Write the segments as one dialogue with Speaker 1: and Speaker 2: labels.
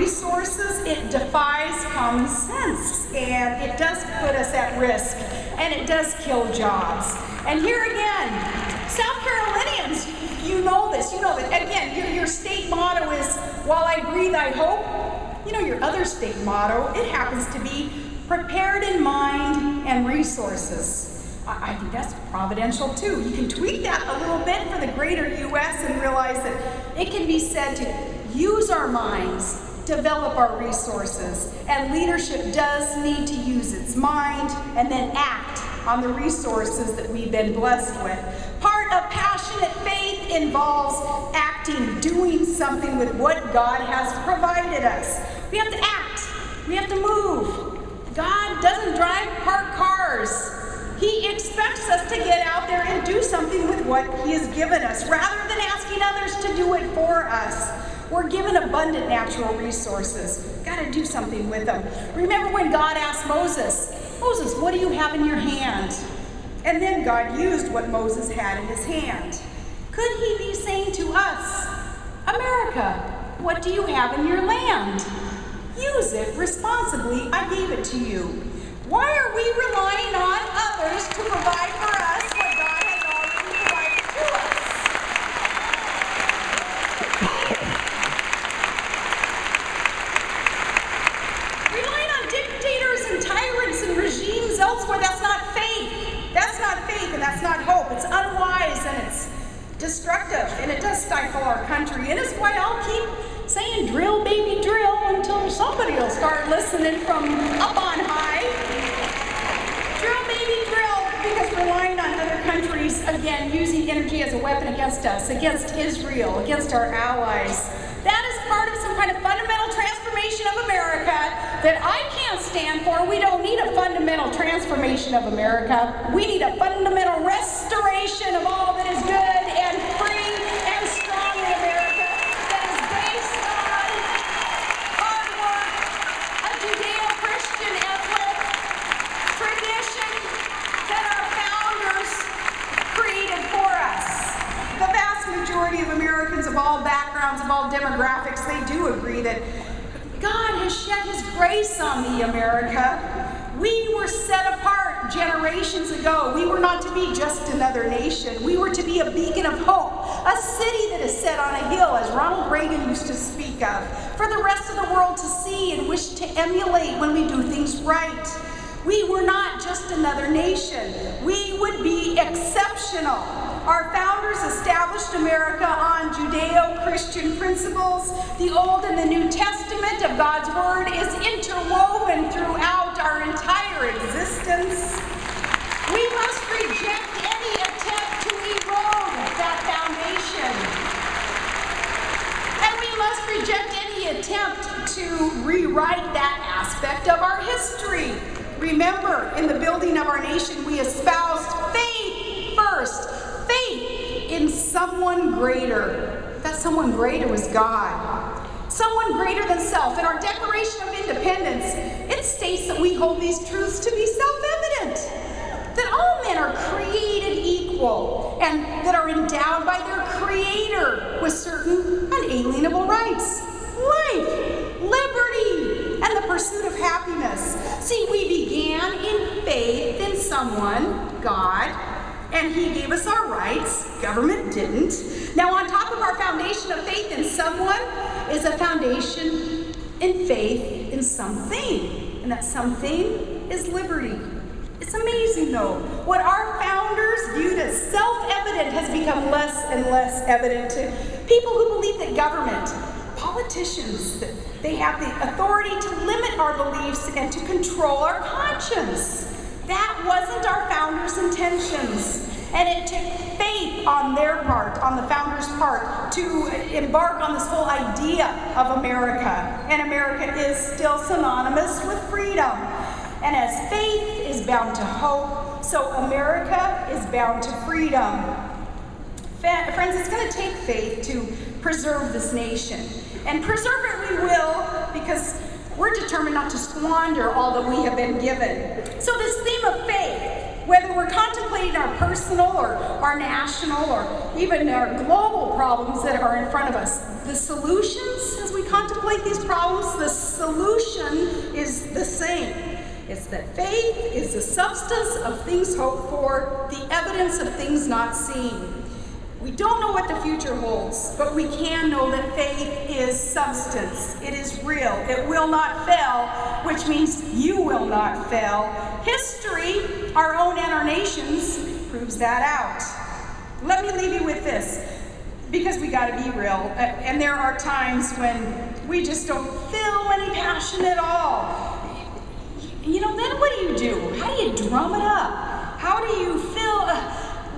Speaker 1: resources, it defies common sense, and it does put us at risk, and it does kill jobs. And here again, South Carolinians, you know this, you know that. Again, your state motto is, while I breathe, I hope. You know, your other state motto, it happens to be prepared in mind and resources. I think that's providential too. You can tweak that a little bit for the greater U.S. and realize that it can be said to use our minds, develop our resources, and leadership does need to use its mind and then act on the resources that we've been blessed with. Part of passionate faith involves acting, doing something with what God has provided us. We have to act. We have to move. God doesn't drive parked cars. He expects us to get out there and do something with what He has given us, rather than asking others to do it for us. We're given abundant natural resources. We've got to do something with them. Remember when God asked Moses, Moses, what do you have in your hand? And then God used what Moses had in his hand. Could He be saying to us, America, what do you have in your land? Use it responsibly. I gave it to you. Why are we relying on others to provide for us what God has already provided to us? Relying on dictators and tyrants and regimes elsewhere, that's not faith. That's not faith and that's not hope. It's unwise and it's destructive and it does stifle our country. And it's why I'll keep saying drill, baby, drill until somebody will start listening from up on high. Drill, baby, drill, because relying on other countries, again, using energy as a weapon against us, against Israel, against our allies. That is part of some kind of fundamental transformation of America that I can't stand for. We don't need a fundamental transformation of America. We need a fundamental restoration of all that is good and free and strong in America that is based on hard work, a Judeo-Christian ethic, tradition that our founders created for us. The vast majority of Americans of all backgrounds, of all demographics, they do agree that God has shed His grace on thee, America. We were set apart generations ago. We were not to be just another nation. We were to be a beacon of hope, a city that is set on a hill, as Ronald Reagan used to speak of, for the rest of the world to see and wish to emulate when we do things right. We were not just another nation. We would be exceptional. Our founders established America on Judeo-Christian principles. The Old and the New Testament of God's Word is interwoven throughout our entire existence. We must reject any attempt to erode that foundation. And we must reject any attempt to rewrite that aspect of our history. Remember, in the building of our nation, we espoused faith first. Faith in someone greater. That someone greater was God. Someone greater than self. In our Declaration of Independence, it states that we hold these truths to be self-evident. That all men are created equal and that are endowed by their Creator with certain unalienable rights. Life, liberty, and the pursuit of happiness. See, we began in faith in someone, God, and He gave us our rights. Government didn't. Now, on top of our foundation of faith in someone is a foundation in faith in something. And that something is liberty. It's amazing, though. What our founders viewed as self-evident has become less and less evident to people who believe that government, politicians, that they have the authority to limit our beliefs and to control our conscience. That wasn't our founders' intentions. And it took faith on their part, on the founders' part, to embark on this whole idea of America. And America is still synonymous with freedom. And as faith is bound to hope, so America is bound to freedom. Friends, it's going to take faith to preserve this nation. And preserve it we will, because we're determined not to squander all that we have been given. So this theme of faith, Whether we're contemplating our personal or our national or even our global problems that are in front of us, the solutions, as we contemplate these problems, the solution is the same. It's that faith is the substance of things hoped for, the evidence of things not seen. We don't know what the future holds, but we can know that faith is substance. It is real. It will not fail, which means you will not fail. History, our own and our nation's, proves that out. Let me leave you with this, because we got to be real. And there are times when we just don't feel any passion at all. You know, then what do? How do you drum it up? How do you feel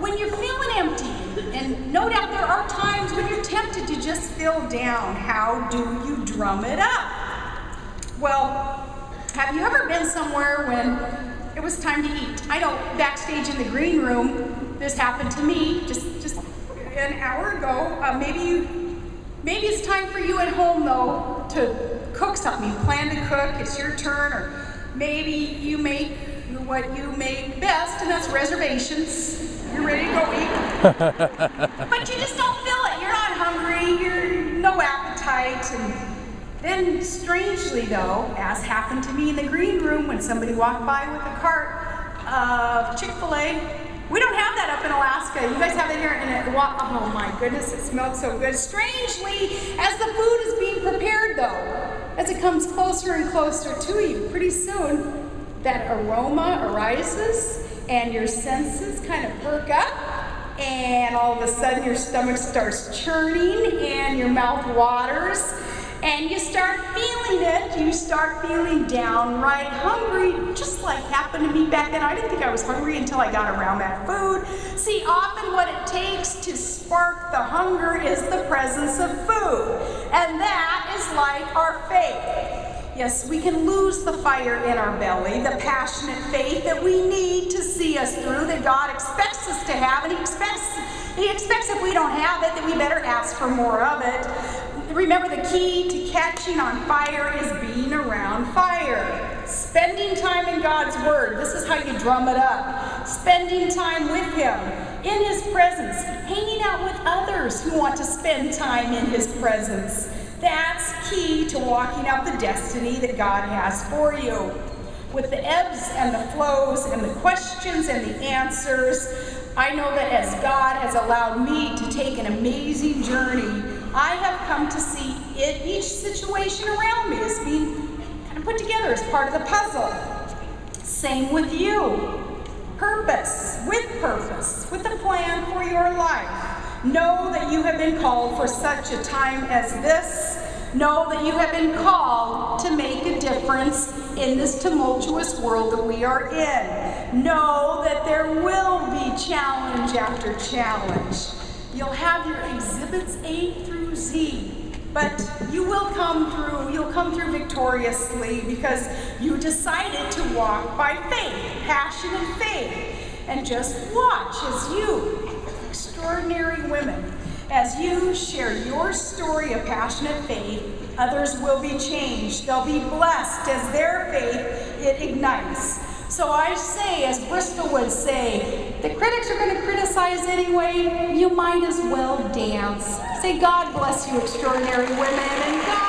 Speaker 1: when you're feeling empty? And no doubt there are times when you're tempted to just feel down. How do you drum it up? Well, have you ever been somewhere when it was time to eat? I know backstage in the green room, this happened to me just an hour ago. Maybe it's time for you at home though to cook something. You plan to cook, it's your turn, or maybe you make what you make best, and that's reservations. You're ready to go eat, but you just don't feel it. You're not hungry, you're no appetite. And then strangely though, as happened to me in the green room when somebody walked by with a cart of Chick-fil-A. We don't have that up in Alaska. You guys have it here, and oh my goodness, it smelled so good. Strangely, as the food is being prepared though, as it comes closer and closer to you, pretty soon that aroma arises and your senses kind of perk up, and all of a sudden your stomach starts churning and your mouth waters, and you start feeling it. You start feeling downright hungry, just like happened to me back then. I didn't think I was hungry until I got around that food. See, often what it takes to spark the hunger is the presence of food, and that is like our faith. Yes, we can lose the fire in our belly, the passionate faith that we need to see us through, that God expects us to have, and He expects if we don't have it, that we better ask for more of it. Remember, the key to catching on fire is being around fire. Spending time in God's Word. This is how you drum it up. Spending time with Him, in His presence, hanging out with others who want to spend time in His presence. That's key to walking out the destiny that God has for you. With the ebbs and the flows and the questions and the answers, I know that as God has allowed me to take an amazing journey, I have come to see each situation around me as being kind of put together as part of the puzzle. Same with you. Purpose, with a plan for your life. Know that you have been called for such a time as this. Know that you have been called to make a difference in this tumultuous world that we are in. Know that there will be challenge after challenge. You'll have your exhibits A through Z, but you'll come through victoriously because you decided to walk by faith, passion and faith. And just watch as you, extraordinary women, as you share your story of passionate faith, others will be changed. They'll be blessed as their faith, it ignites. So I say, as Bristol would say, the critics are going to criticize anyway, you might as well dance. Say, God bless you, extraordinary women, and God